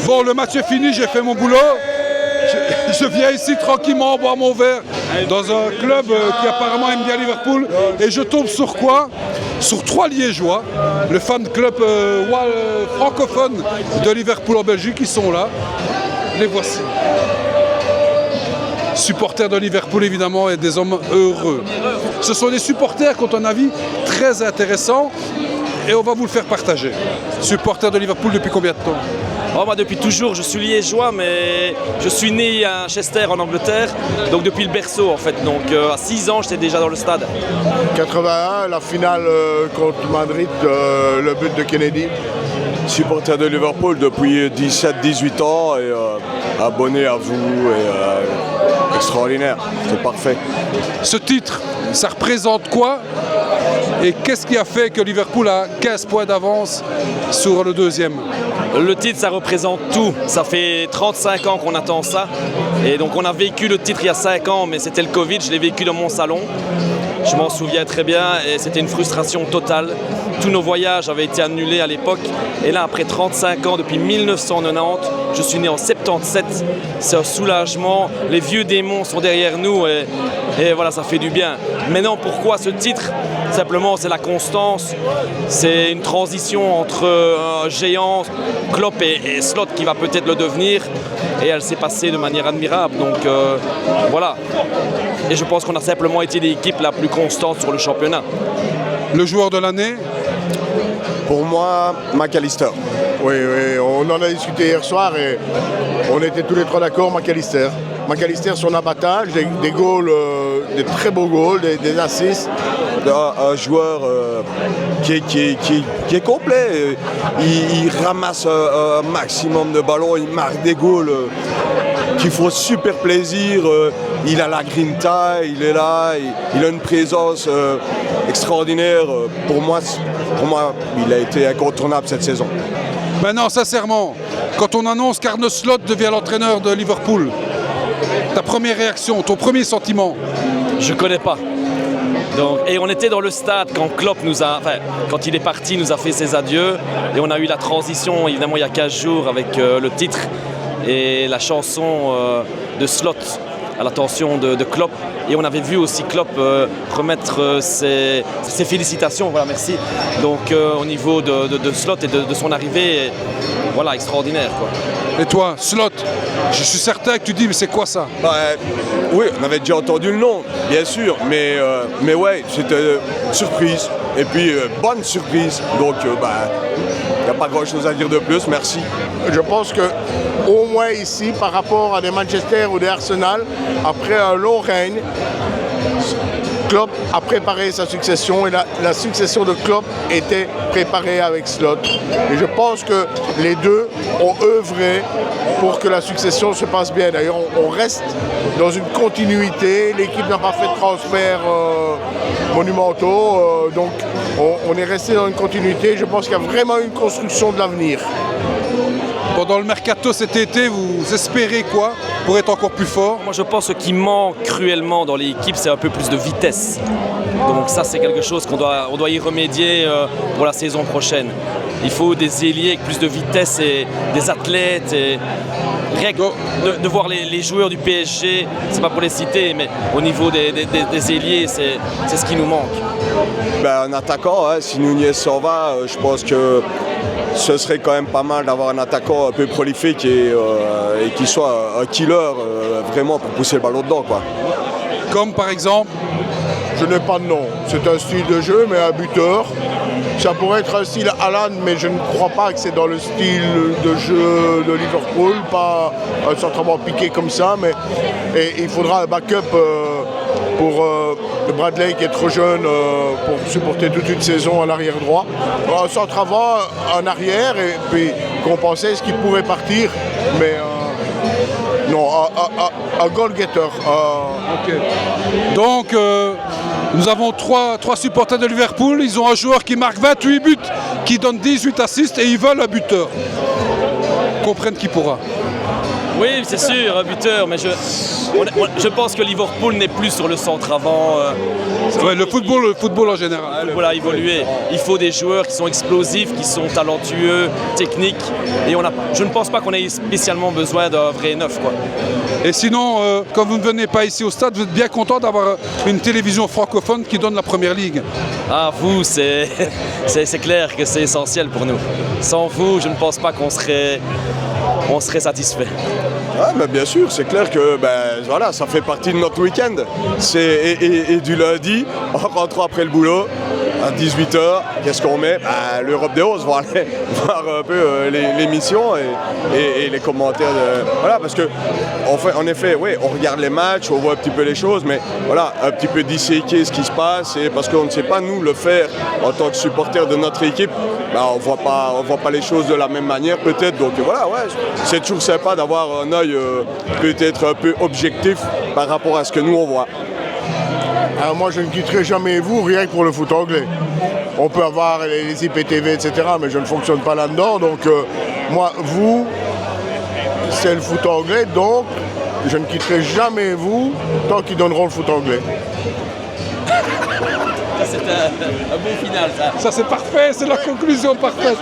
Bon, le match est fini, j'ai fait mon boulot. Je viens ici tranquillement boire mon verre dans un club qui apparemment aime bien Liverpool. Et je tombe sur quoi? Sur 3 Liégeois, le fan club francophone de Liverpool en Belgique, qui sont là. Les voici. Supporters de Liverpool évidemment et des hommes heureux. Ce sont des supporters qui ont un avis très intéressant et on va vous le faire partager. Supporters de Liverpool depuis combien de temps? Oh, moi depuis toujours, je suis liégeois, mais je suis né à Chester en Angleterre, donc depuis le berceau en fait. Donc à 6 ans, j'étais déjà dans le stade. 81, la finale contre Madrid, le but de Kennedy. Supporter de Liverpool depuis 17-18 ans et abonné à vous et extraordinaire, c'est parfait. Ce titre, ça représente quoi? Et qu'est-ce qui a fait que Liverpool a 15 points d'avance sur le deuxième? Le titre, ça représente tout. Ça fait 35 ans qu'on attend ça. Et donc on a vécu le titre il y a 5 ans, mais c'était le Covid, je l'ai vécu dans mon salon. Je m'en souviens très bien et c'était une frustration totale. Tous nos voyages avaient été annulés à l'époque. Et là, après 35 ans, depuis 1990, je suis né en 77. C'est un soulagement. Les vieux démons sont derrière nous et voilà, ça fait du bien. Maintenant, pourquoi ce titre? Simplement, c'est la constance. C'est une transition entre un géant, Klopp et Slot qui va peut-être le devenir. Et elle s'est passée de manière admirable. Donc voilà. Et je pense qu'on a simplement été l'équipe la plus constante sur le championnat. Le joueur de l'année? Pour moi, McAllister. Oui, on en a discuté hier soir et on était tous les trois d'accord, McAllister. McAllister, son abattage, des goals, des très beaux goals, des assists. Un joueur qui est complet. Il ramasse un maximum de ballons, il marque des goals qui font super plaisir. Il a la grinta, il est là, il a une présence extraordinaire. Pour moi, il a été incontournable cette saison. Maintenant, sincèrement, quand on annonce qu'Arne Slot devient l'entraîneur de Liverpool, ta première réaction, ton premier sentiment? Je connais pas. Donc, et on était dans le stade quand Klopp quand il est parti, nous a fait ses adieux. Et on a eu la transition, évidemment, il y a 15 jours avec le titre et la chanson de Slot à l'attention de Klopp. Et on avait vu aussi Klopp remettre ses félicitations, voilà, merci. Donc au niveau de Slot et de son arrivée, voilà, extraordinaire, quoi. Et toi, Slot, je suis certain que tu dis, mais c'est quoi ça? Oui, on avait déjà entendu le nom, bien sûr, mais ouais, c'était une surprise. Et puis, bonne surprise. Donc, il n'y a pas grand-chose à dire de plus, merci. Je pense qu'au moins ici, par rapport à des Manchester ou des Arsenal, après un long règne, Klopp a préparé sa succession et la succession de Klopp était préparée avec Slot. Et je pense que les deux ont œuvré pour que la succession se passe bien. D'ailleurs, on reste dans une continuité. L'équipe n'a pas fait de transferts monumentaux. Donc, on est resté dans une continuité. Je pense qu'il y a vraiment une construction de l'avenir. Pendant le mercato cet été, vous espérez quoi pour être encore plus fort? Moi, je pense que ce qui manque cruellement dans l'équipe, c'est un peu plus de vitesse. Donc ça, c'est quelque chose qu'on doit y remédier pour la saison prochaine. Il faut des ailiers avec plus de vitesse et des athlètes. Et de voir les joueurs du PSG, c'est pas pour les citer, mais au niveau des ailiers, c'est ce qui nous manque. Un attaquant, hein, si Nunez s'en va, je pense que ce serait quand même pas mal d'avoir un attaquant un peu prolifique et qui soit un killer vraiment pour pousser le ballon dedans, quoi. Comme par exemple? Je n'ai pas de nom. C'est un style de jeu, mais un buteur. Ça pourrait être un style Haaland, mais je ne crois pas que c'est dans le style de jeu de Liverpool, pas un centrement piqué comme ça, et il faudra un backup pour Bradley qui est trop jeune pour supporter toute une saison à l'arrière droit. Un centre avant, en arrière, et puis compenser ce qui pourrait partir, mais non, un goal-getter. Okay. Donc, nous avons trois supporters de Liverpool. Ils ont un joueur qui marque 28 buts, qui donne 18 assists et ils veulent un buteur. Comprenne qui pourra. Oui, c'est sûr, un buteur, mais je pense que Liverpool n'est plus sur le centre avant. Ouais, le football en général. Le football a évolué. Il faut des joueurs qui sont explosifs, qui sont talentueux, techniques. Et je ne pense pas qu'on ait spécialement besoin d'un vrai neuf, quoi. Et sinon, quand vous ne venez pas ici au stade, vous êtes bien content d'avoir une télévision francophone qui donne la première ligue. Ah, vous, c'est clair que c'est essentiel pour nous. Sans vous, je ne pense pas qu'on serait satisfait. Ouais, mais bien sûr, c'est clair que voilà, ça fait partie de notre week-end. Et du lundi, en rentrant après le boulot, à 18h, qu'est-ce qu'on met? L'Europe des Roses, voir un peu l'émission et les commentaires. Voilà, parce que en effet, oui, on regarde les matchs, on voit un petit peu les choses, mais voilà, un petit peu disséquer ce qui se passe, et parce qu'on ne sait pas nous le faire en tant que supporter de notre équipe, on voit pas les choses de la même manière peut-être. Donc voilà, ouais, c'est toujours sympa d'avoir un œil peut-être un peu objectif par rapport à ce que nous on voit. Alors moi je ne quitterai jamais vous rien que pour le foot anglais. On peut avoir les IPTV, etc., mais je ne fonctionne pas là-dedans. Donc moi, vous, c'est le foot anglais, donc je ne quitterai jamais vous tant qu'ils donneront le foot anglais. C'est un bon final, ça. Ça c'est parfait, c'est la conclusion parfaite.